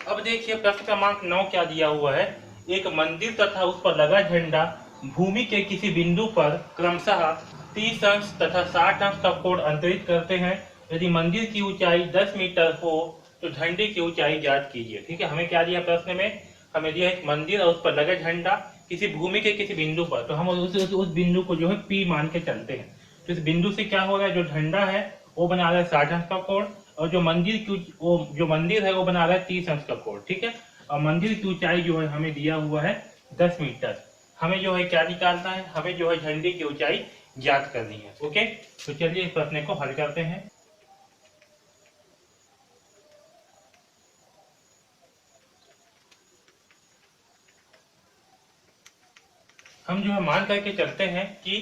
अब देखिए प्रश्न क्रमांक 9 क्या दिया हुआ है। एक मंदिर तथा उस पर लगा झंडा भूमि के किसी बिंदु पर क्रमशः 30 अंश तथा 60 अंश का कोण अंतरित करते हैं। यदि मंदिर की ऊंचाई 10 मीटर हो तो झंडे की ऊंचाई ज्ञात कीजिए। ठीक है, हमें क्या दिया प्रश्न में, हमें दिया एक मंदिर और उस पर लगा झंडा किसी भूमि के किसी बिंदु पर, तो हम उस बिंदु को जो है P मान के चलते हैं। तो इस बिंदु से क्या हो रहा है, जो झंडा है वो बना रहा है 60 अंश का कोण, और जो मंदिर है वो बना रहा है 30 अंश का कोण। ठीक है, और मंदिर की ऊंचाई जो है हमें दिया हुआ है 10 मीटर। हमें जो है क्या निकालना है, हमें जो है झंडे की ऊंचाई ज्ञात करनी है। ओके, तो चलिए इस प्रश्न को हल करते हैं। हम जो है मान करके चलते हैं कि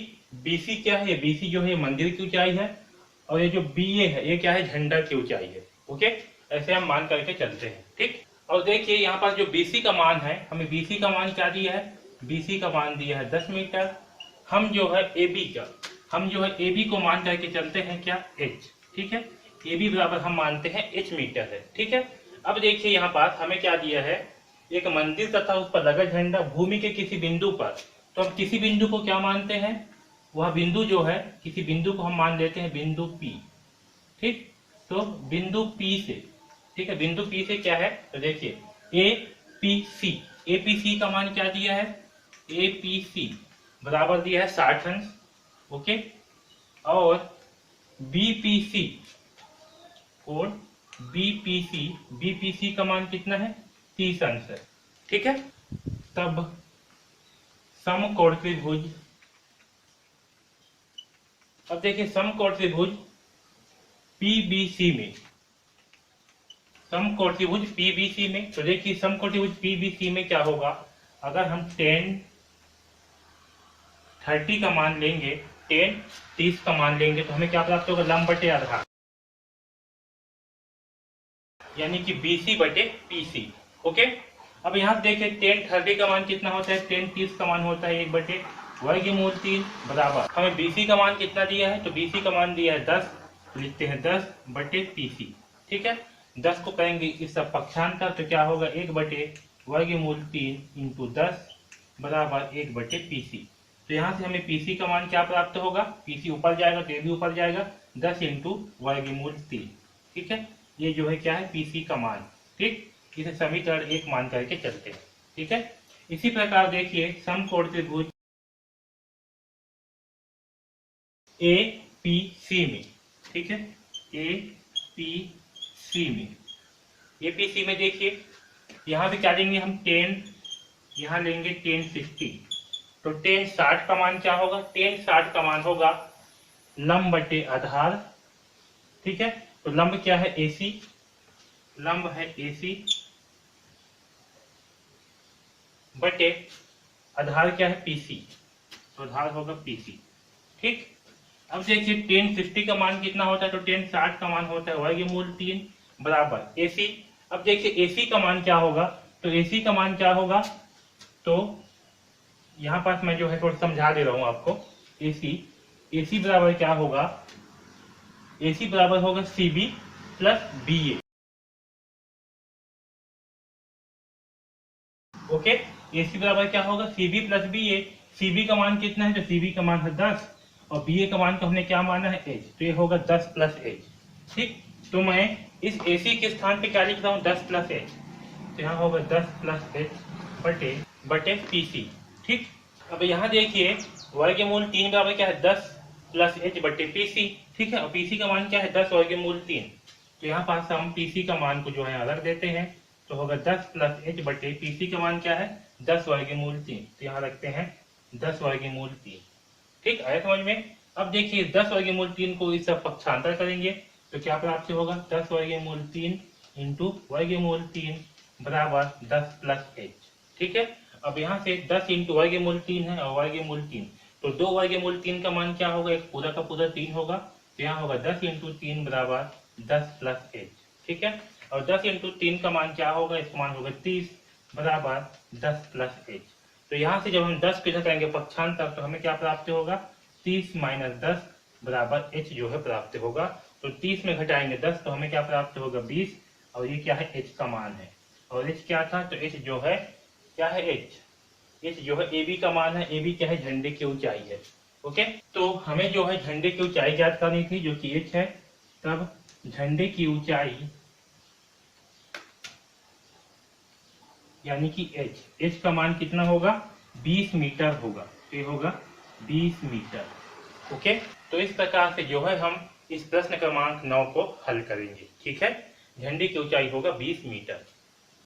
BC क्या है, BC जो है मंदिर की ऊंचाई है, और ये जो BA है ये क्या है, झंडा की ऊंचाई है। ओके, ऐसे हम मान करके चलते हैं। ठीक, और देखिए यहाँ पर जो BC का मान है, हमें BC का मान क्या दिया है, BC का मान दिया है 10 मीटर। हम जो है AB को मान करके चलते हैं क्या, H। ठीक है, AB बराबर हम मानते हैं H मीटर है। ठीक है, अब देखिए यहाँ पर हमें क्या दिया है, एक मंदिर तथा उस पर लगा झंडा भूमि के किसी बिंदु पर। तो हम किसी बिंदु को क्या मानते हैं, वह बिंदु जो है, किसी बिंदु को हम मान लेते हैं बिंदु P। ठीक, तो बिंदु P से, ठीक है, बिंदु P से क्या है, तो देखिए APC का मान क्या दिया है, APC बराबर दिया है 60 अंश। ओके, और BPC और BPC का मान कितना है, 30 अंश है। ठीक है, तब समकोण त्रिभुज, अब देखिए समकोण त्रिभुज PBC में, समकोण त्रिभुज PBC में, तो देखिए समकोण त्रिभुज PBC में क्या होगा, अगर हम 10 30 का मान लेंगे, 10 30 का मान लेंगे, तो हमें क्या प्राप्त होगा, लंब बटे आधार, यानी कि BC बटे PC। ओके, अब यहाँ देखिए 10 30 का मान कितना होता है, 10 30 का मान होता है 1 बटे वर्गमूल 3 बराबर, हमें BC का मान कितना दिया है, तो BC का मान दिया है 10, तो लिखते हैं 10 बटे PC। ठीक है, 10 को करेंगे इस सब पक्षांतर, तो क्या होगा 1 बटे वर्गमूल 3 इंटू 10 बराबर 1 बटे PC। तो यहाँ से हमें PC का मान क्या प्राप्त होगा, PC ऊपर जाएगा तो ये भी ऊपर जाएगा, 10 इंटू वर्गमूल 3। ठीक है, ये जो है क्या है, PC का मान। ठीक, इसे समीकरण 1 मान करके चलते हैं। ठीक है, इसी प्रकार देखिए समकोण त्रिभुज APC में, ठीक है, APC में देखिए यहाँ भी क्या लेंगे हम, 10, यहाँ लेंगे 10 60, तो 10 60 का मान क्या होगा, 10 60 का मान होगा लंब बटे आधार। ठीक है, तो लंब क्या है, AC, लंब है AC बटे आधार क्या है, PC, तो आधार होगा PC। ठीक, अब देखिए 10 60 का मान कितना होता है, तो 10 60 का मान होता है वर्गमूल 3 बराबर AC। अब देखिए AC का मान क्या होगा, तो AC का मान क्या होगा, तो यहाँ पास मैं जो है थोड़ा समझा दे रहा हूँ आपको। AC बराबर क्या होगा, AC बराबर होगा CB plus BA। Okay, AC बराबर क्या होगा, CB प्लस BA। CB का मान कितना है, तो CB का मान है 10, और BA का मान को हमने क्या माना है, H, तो ये होगा 10 प्लस H। ठीक, तो मैं इस AC के स्थान पे क्या लिख रहा हूँ, 10 प्लस H, तो यहाँ होगा 10 प्लस H बटे बटे PC। ठीक, अब यहाँ देखिए वर्गमूल 3 बराबर क्या है, 10 प्लस H बटे PC। ठीक है, और PC का मान क्या है, 10 वर्गमूल 3, तो यहाँ पास हम PC का मान को जो है अलग देते हैं, तो होगा 10 प्लस H बटे PC का मान क्या है, 10 वर्गमूल 3, तो यहाँ रखते हैं 10 वर्गमूल 3। ठीक, आया समझ में। अब देखिए 10 वर्गमूल 3 को इस सब पक्षांतर करेंगे, तो क्या प्राप्त होगा, 10 वर्गमूल 3 इंटू वर्गमूल 3 बराबर 10 प्लस H। ठीक है, अब यहाँ से 10 इंटू वर्गमूल 3 है और वर्गमूल 3, तो 2 वर्गमूल 3 का मान क्या होगा, एक पूरा का पूरा 3 होगा, तो यहाँ होगा 10 इंटू 3 बराबर 10 प्लस H। ठीक है, और 10 इंटू 3 का मान क्या होगा, इसका मान होगा 30 बराबर 10 प्लस H। तो यहाँ से जब हम 10 को इधर करेंगे पक्षांतर, तो हमें क्या प्राप्त होगा, 30 माइनस 10 बराबर H जो है प्राप्त होगा। तो 30 में घटाएंगे 10, तो हमें क्या प्राप्त होगा, 20, और ये क्या है, H का मान है। और एच क्या था, तो एच जो है क्या है, एच जो है ए बी का मान है, ए बी क्या है, झंडे की ऊंचाई है। ओके, तो हमें जो है झंडे की ऊंचाई ज्ञात करनी थी जो कि एच है। तब झंडे की ऊंचाई यानी कि एच का मान कितना होगा, 20 मीटर होगा। तो ये होगा 20 मीटर। ओके, तो इस प्रकार से जो है हम इस प्रश्न क्रमांक 9 को हल करेंगे। ठीक है, झंडे की ऊंचाई होगा 20 मीटर।